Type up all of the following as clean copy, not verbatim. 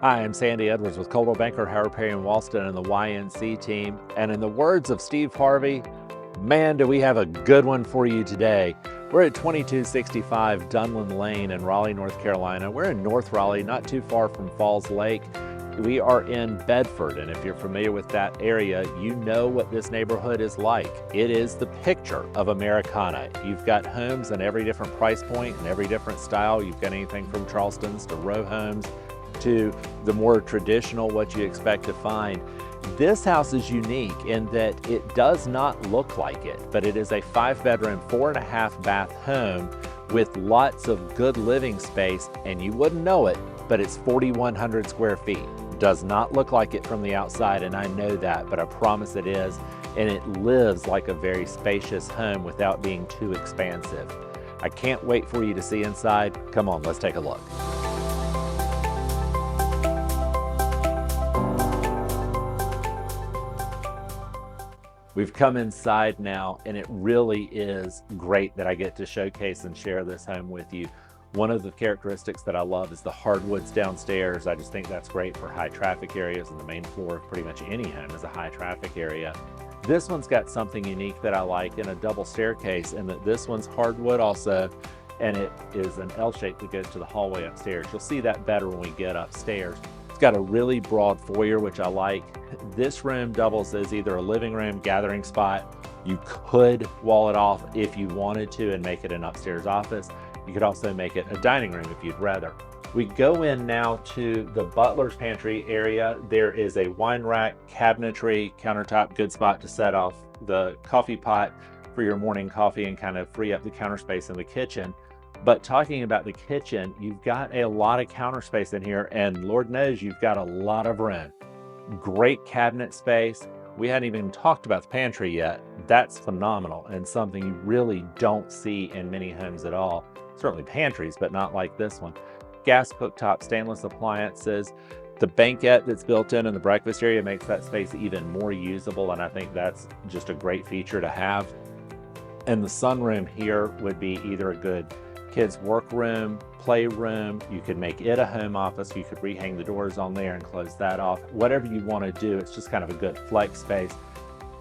Hi, I'm Sandy Edwards with Coldwell Banker, Howard Perry and Walston and the YNC team. And in the words of Steve Harvey, man, do we have a good one for you today. We're at 2265 Dunlin Lane in Raleigh, North Carolina. We're in North Raleigh, not too far from Falls Lake. We are in Bedford, and if you're familiar with that area, you know what this neighborhood is like. It is the picture of Americana. You've got homes in every different price point and every different style. You've got anything from Charlestons to row homes to the more traditional, what you expect to find. This house is unique in that it does not look like it, but it is a 5-bedroom, 4.5 bath home with lots of good living space, and you wouldn't know it, but it's 4,100 square feet. Does not look like it from the outside, and I know that, but I promise it is, and it lives like a very spacious home without being too expansive. I can't wait for you to see inside. Come on, let's take a look. We've come inside now, and it really is great that I get to showcase and share this home with you. One of the characteristics that I love is the hardwoods downstairs. I just think that's great for high traffic areas, and the main floor of pretty much any home is a high traffic area. This one's got something unique that I like in a double staircase, and that this one's hardwood also, and it is an L shape that goes to the hallway upstairs. You'll see that better when we get upstairs. It's got a really broad foyer, which I like. This room doubles as either a living room, gathering spot. You could wall it off if you wanted to and make it an upstairs office. You could also make it a dining room if you'd rather. We go in now to the butler's pantry area. There is a wine rack, cabinetry, countertop, good spot to set off the coffee pot for your morning coffee and kind of free up the counter space in the kitchen. But talking about the kitchen, you've got a lot of counter space in here, and Lord knows you've got a lot of room. Great cabinet space. We hadn't even talked about the pantry yet. That's phenomenal and something you really don't see in many homes at all. Certainly pantries, but not like this one. Gas cooktop, stainless appliances. The banquette that's built in the breakfast area makes that space even more usable, and I think that's just a great feature to have. And the sunroom here would be either a good kids' workroom, playroom. You could make it a home office. You could rehang the doors on there and close that off. Whatever you want to do, it's just kind of a good flex space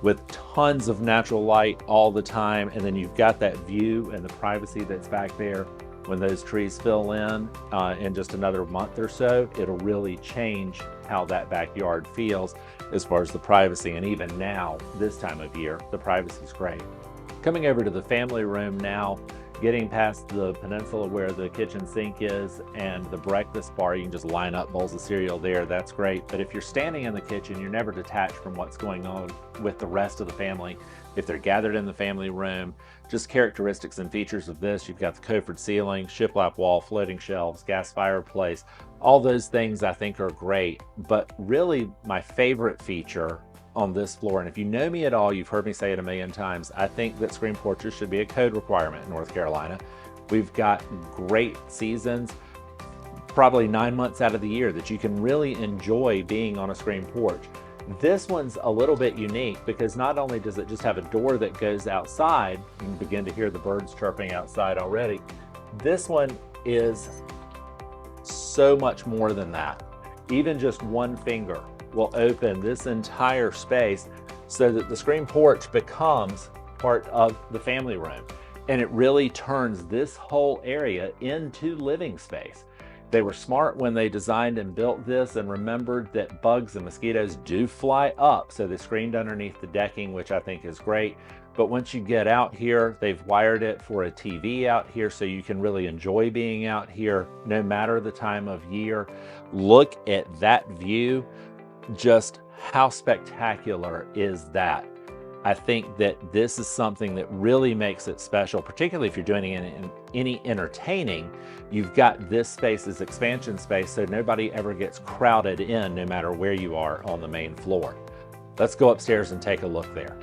with tons of natural light all the time. And then you've got that view and the privacy that's back there. When those trees fill in just another month or so, it'll really change how that backyard feels as far as the privacy. And even now, this time of year, the privacy is great. Coming over to the family room now, getting past the peninsula where the kitchen sink is and the breakfast bar, you can just line up bowls of cereal there. That's great. But if you're standing in the kitchen, you're never detached from what's going on with the rest of the family. If they're gathered in the family room, just characteristics and features of this, you've got the coffered ceiling, shiplap wall, floating shelves, gas fireplace. All those things I think are great. But really my favorite feature on this floor, and if you know me at all, you've heard me say it a million times, I think that screen porches should be a code requirement in North Carolina. We've got great seasons, probably 9 months out of the year, that you can really enjoy being on a screen porch. This one's a little bit unique because not only does it just have a door that goes outside, you can begin to hear the birds chirping outside already. This one is so much more than that. Even just one finger will open this entire space so that the screen porch becomes part of the family room. And it really turns this whole area into living space. They were smart when they designed and built this and remembered that bugs and mosquitoes do fly up. So they screened underneath the decking, which I think is great. But once you get out here, they've wired it for a TV out here so you can really enjoy being out here no matter the time of year. Look at that view. Just how spectacular is that? I think that this is something that really makes it special, particularly if you're doing any entertaining. You've got this space as expansion space, so nobody ever gets crowded in no matter where you are on the main floor. Let's go upstairs and take a look there.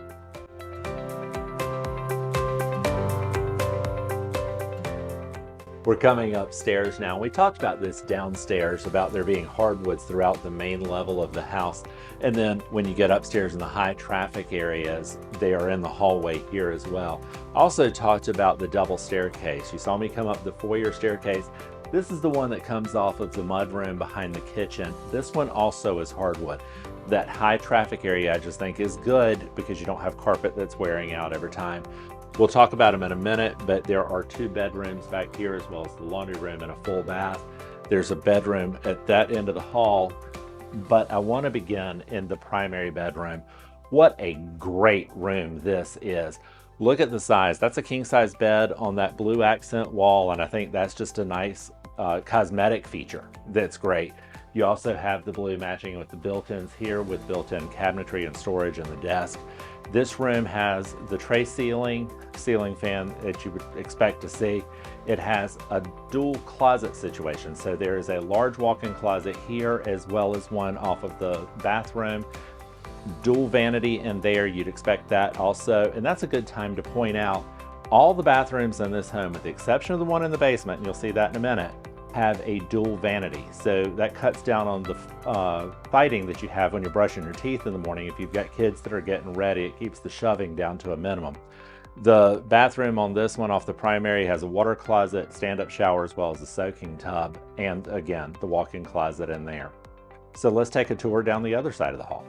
We're coming upstairs now. We talked about this downstairs, about there being hardwoods throughout the main level of the house. And then when you get upstairs in the high traffic areas, they are in the hallway here as well. Also talked about the double staircase. You saw me come up the foyer staircase. This is the one that comes off of the mudroom behind the kitchen. This one also is hardwood. That high traffic area I just think is good because you don't have carpet that's wearing out over time. We'll talk about them in a minute, but there are 2 bedrooms back here as well as the laundry room and a full bath. There's a bedroom at that end of the hall, but I want to begin in the primary bedroom. What a great room this is. Look at the size. That's a king size bed on that blue accent wall, and I think that's just a nice cosmetic feature that's great. You also have the blue matching with the built-ins here with built-in cabinetry and storage in the desk. This room has the tray ceiling fan that you would expect to see. It has a dual closet situation. So there is a large walk-in closet here as well as one off of the bathroom. Dual vanity in there, you'd expect that also. And that's a good time to point out all the bathrooms in this home, with the exception of the one in the basement, and you'll see that in a minute, have a dual vanity. So that cuts down on the fighting that you have when you're brushing your teeth in the morning. If you've got kids that are getting ready, it keeps the shoving down to a minimum. The bathroom on this one off the primary has a water closet, stand-up shower, as well as a soaking tub, and again, the walk-in closet in there. So let's take a tour down the other side of the hall.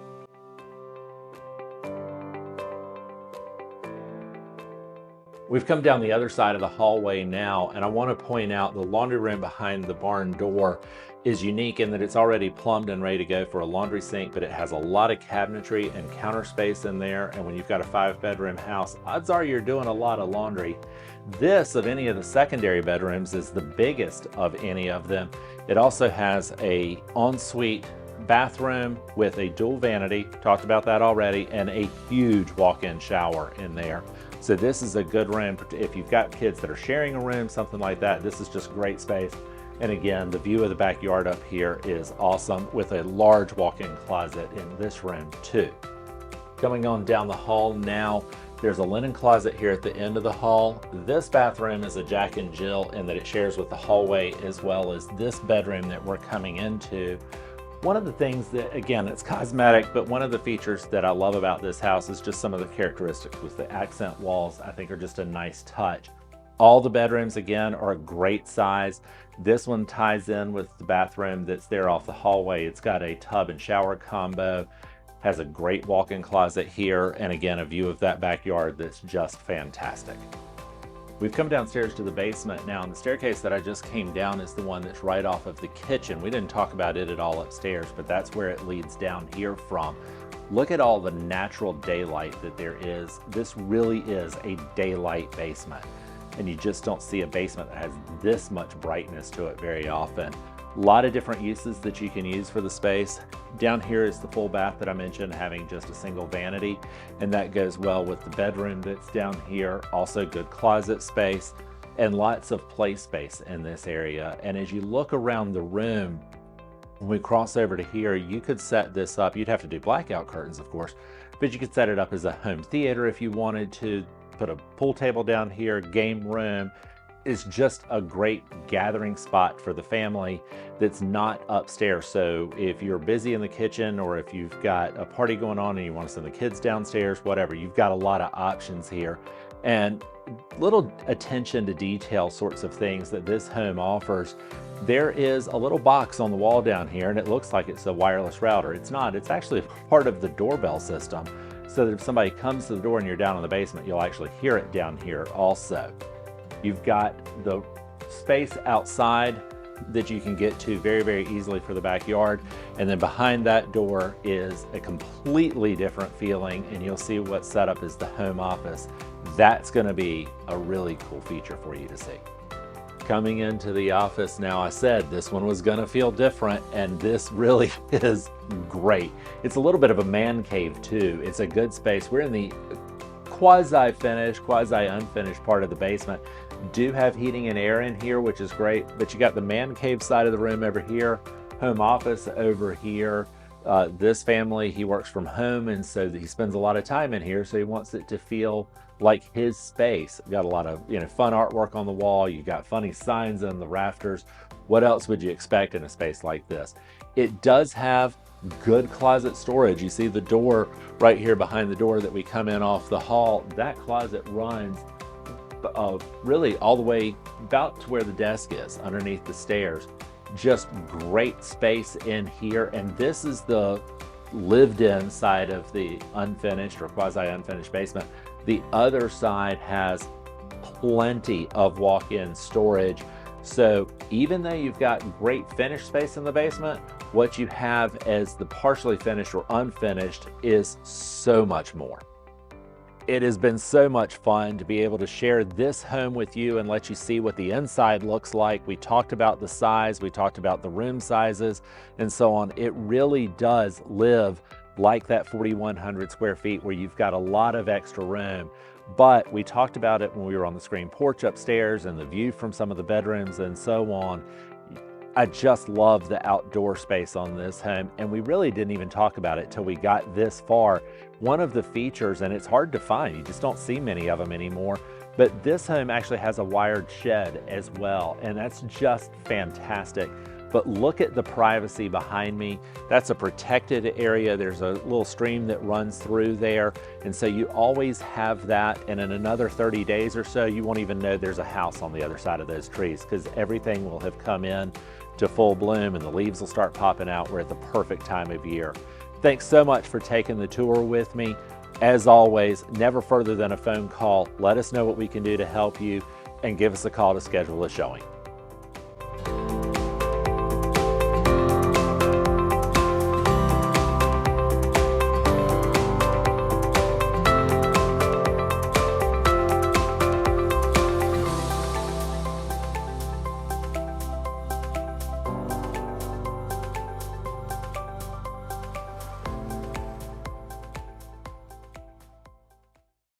We've come down the other side of the hallway now, and I want to point out the laundry room behind the barn door is unique in that it's already plumbed and ready to go for a laundry sink, but it has a lot of cabinetry and counter space in there. And when you've got a 5-bedroom house, odds are you're doing a lot of laundry. This, of any of the secondary bedrooms, is the biggest of any of them. It also has a ensuite bathroom with a dual vanity, talked about that already, and a huge walk-in shower in there. So this is a good room if you've got kids that are sharing a room, something like that. This is just great space. And again, the view of the backyard up here is awesome, with a large walk-in closet in this room too. Coming on down the hall now, there's a linen closet here at the end of the hall. This bathroom is a Jack and Jill in that it shares with the hallway as well as this bedroom that we're coming into. One of the things that, again, it's cosmetic, but one of the features that I love about this house is just some of the characteristics with the accent walls. I think are just a nice touch. All the bedrooms, again, are a great size. This one ties in with the bathroom that's there off the hallway. It's got a tub and shower combo, has a great walk-in closet here, and again, a view of that backyard that's just fantastic. We've come downstairs to the basement now, and the staircase that I just came down is the one that's right off of the kitchen. We didn't talk about it at all upstairs, but that's where it leads down here from. Look at all the natural daylight that there is. This really is a daylight basement, and you just don't see a basement that has this much brightness to it very often. A lot of different uses that you can use for the space. Down here is the full bath that I mentioned, having just a single vanity, and that goes well with the bedroom that's down here. Also good closet space and lots of play space in this area. And as you look around the room, when we cross over to here, you could set this up. You'd have to do blackout curtains, of course, but you could set it up as a home theater if you wanted to. Put a pool table down here, game room. Is just a great gathering spot for the family that's not upstairs. So if you're busy in the kitchen, or if you've got a party going on and you want to send the kids downstairs, whatever, you've got a lot of options here. And little attention to detail sorts of things that this home offers. There is a little box on the wall down here, and it looks like it's a wireless router. It's not. It's actually part of the doorbell system, so that if somebody comes to the door and you're down in the basement, you'll actually hear it down here also. You've got the space outside that you can get to very, very easily for the backyard. And then behind that door is a completely different feeling, and you'll see what's set up as the home office. That's going to be a really cool feature for you to see. Coming into the office now, I said this one was going to feel different, and this really is great. It's a little bit of a man cave too. It's a good space. We're in the quasi-finished, quasi-unfinished part of the basement. Do have heating and air in here, which is great, but you got the man cave side of the room over here, home office over here. This family, he works from home, and so he spends a lot of time in here, so he wants it to feel like his space. Got a lot of fun artwork on the wall. You got funny signs on the rafters. What else would you expect in a space like this? It does have good closet storage. You see the door right here behind the door that we come in off the hall. That closet runs really all the way about to where the desk is underneath the stairs. Just great space in here, and this is the lived-in side of the unfinished or quasi-unfinished basement. The other side has plenty of walk-in storage. So even though you've got great finished space in the basement, what you have as the partially finished or unfinished is so much more. It has been so much fun to be able to share this home with you and let you see what the inside looks like. We talked about the size, we talked about the room sizes and so on. It really does live like that 4,100 square feet where you've got a lot of extra room. But we talked about it when we were on the screen porch upstairs and the view from some of the bedrooms and so on. I just love the outdoor space on this home, and we really didn't even talk about it till we got this far. One of the features, and it's hard to find, you just don't see many of them anymore, but this home actually has a wired shed as well, and that's just fantastic. But look at the privacy behind me. That's a protected area. There's a little stream that runs through there. And so you always have that. And in another 30 days or so, you won't even know there's a house on the other side of those trees because everything will have come in to full bloom and the leaves will start popping out. We're at the perfect time of year. Thanks so much for taking the tour with me. As always, never further than a phone call. Let us know what we can do to help you and give us a call to schedule a showing.